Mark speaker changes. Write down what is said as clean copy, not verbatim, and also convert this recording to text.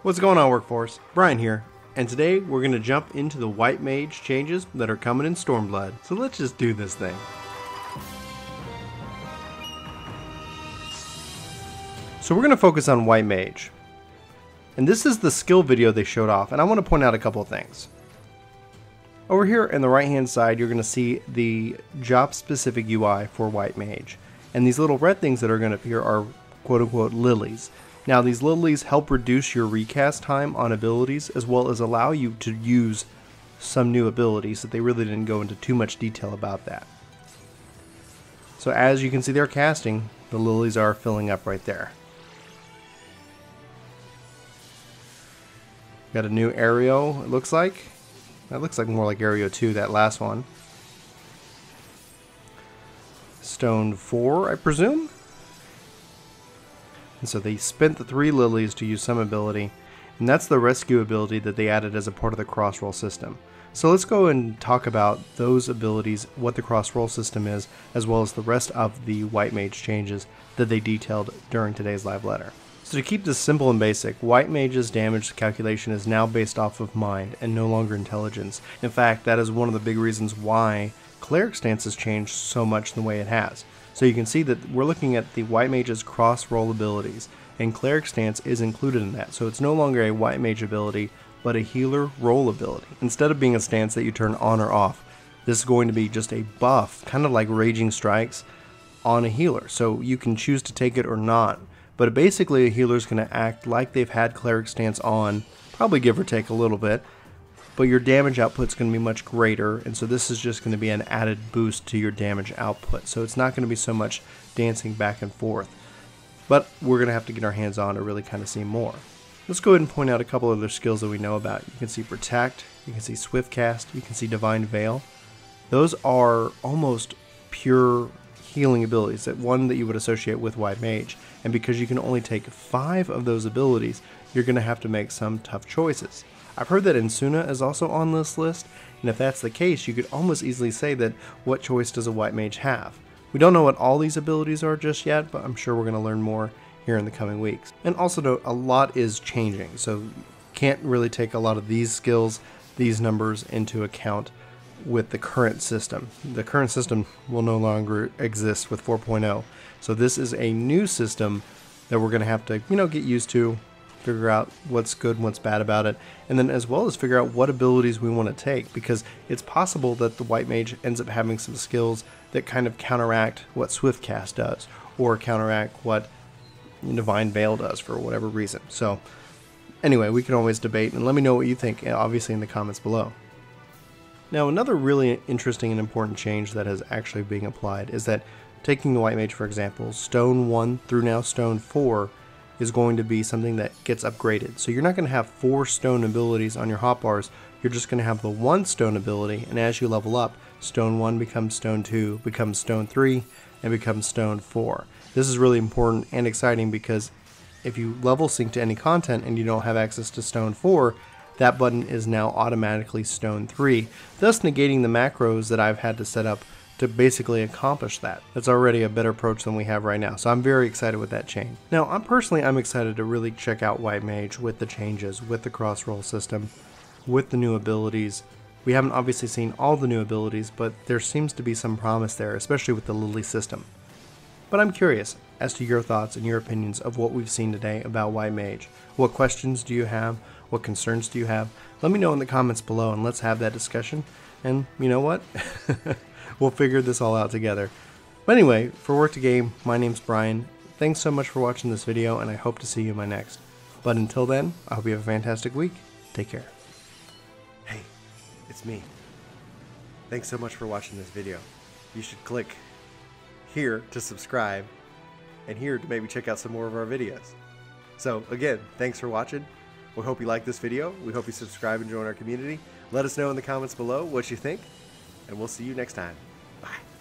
Speaker 1: What's going on, Workforce? Brian here, and today we're going to jump into the White Mage changes that are coming in Stormblood. So let's just do this thing. So we're going to focus on White Mage. And this is the skill video they showed off, and I want to point out a couple of things. Over here in the right hand side, you're going to see the job specific UI for White Mage. And these little red things that are going to appear are quote unquote lilies. Now these lilies help reduce your recast time on abilities, as well as allow you to use some new abilities that they really didn't go into too much detail about that. So as you can see they're casting, the lilies are filling up right there. Got a new Aereo, it looks like. That looks like more like Aereo 2, that last one. Stone 4, I presume? And so they spent the 3 lilies to use some ability, and that's the rescue ability that they added as a part of the cross-roll system. So let's go and talk about those abilities, what the cross-roll system is, as well as the rest of the White Mage changes that they detailed during today's live letter. So to keep this simple and basic, White Mage's damage calculation is now based off of mind and no longer intelligence. In fact, that is one of the big reasons why Cleric Stance has changed so much the way it has. So you can see that we're looking at the White Mage's cross-roll abilities, and Cleric Stance is included in that. So it's no longer a White Mage ability, but a healer roll ability. Instead of being a stance that you turn on or off, this is going to be just a buff, kind of like Raging Strikes, on a healer. So you can choose to take it or not. But basically a healer is going to act like they've had Cleric Stance on, probably give or take a little bit, but your damage output is going to be much greater, and so this is just going to be an added boost to your damage output. So it's not going to be so much dancing back and forth, but we're going to have to get our hands on to really kind of see more. Let's go ahead and point out a couple other skills that we know about. You can see Protect, you can see Swift Cast, you can see Divine Veil. Those are almost pure healing abilities, that one that you would associate with White Mage, and because you can only take 5 of those abilities, you're going to have to make some tough choices. I've heard that Insuna is also on this list, and if that's the case, you could almost easily say that what choice does a White Mage have? We don't know what all these abilities are just yet, but I'm sure we're going to learn more here in the coming weeks. And also note, a lot is changing, so can't really take a lot of these skills, these numbers into account with the current system. The current system will no longer exist with 4.0. So this is a new system that we're going to have to, get used to, figure out what's good and what's bad about it, and then as well as figure out what abilities we want to take, because it's possible that the White Mage ends up having some skills that kind of counteract what Swift Cast does, or counteract what Divine Veil does for whatever reason. So anyway, we can always debate, and let me know what you think, obviously in the comments below. Now another really interesting and important change that is actually being applied is that, taking the White Mage for example, Stone 1 through now Stone 4 is going to be something that gets upgraded. So you're not going to have 4 stone abilities on your hotbars, you're just going to have the 1 stone ability, and as you level up, Stone 1 becomes Stone 2, becomes Stone 3, and becomes Stone 4. This is really important and exciting because if you level sync to any content and you don't have access to Stone 4, that button is now automatically Stone 3, thus negating the macros that I've had to set up to basically accomplish that. That's already a better approach than we have right now, so I'm very excited with that change. Now, I'm excited to really check out White Mage with the changes, with the cross-roll system, with the new abilities. We haven't obviously seen all the new abilities, but there seems to be some promise there, especially with the Lily system. But I'm curious as to your thoughts and your opinions of what we've seen today about White Mage. What questions do you have? What concerns do you have? Let me know in the comments below and let's have that discussion. And you know what? We'll figure this all out together. But anyway, for Work2Game, my name's Brian. Thanks so much for watching this video, and I hope to see you in my next. But until then, I hope you have a fantastic week. Take care. Hey, it's me. Thanks so much for watching this video. You should click here to subscribe, and here to maybe check out some more of our videos. So again, thanks for watching. We hope you like this video. We hope you subscribe and join our community. Let us know in the comments below what you think, and we'll see you next time. Bye.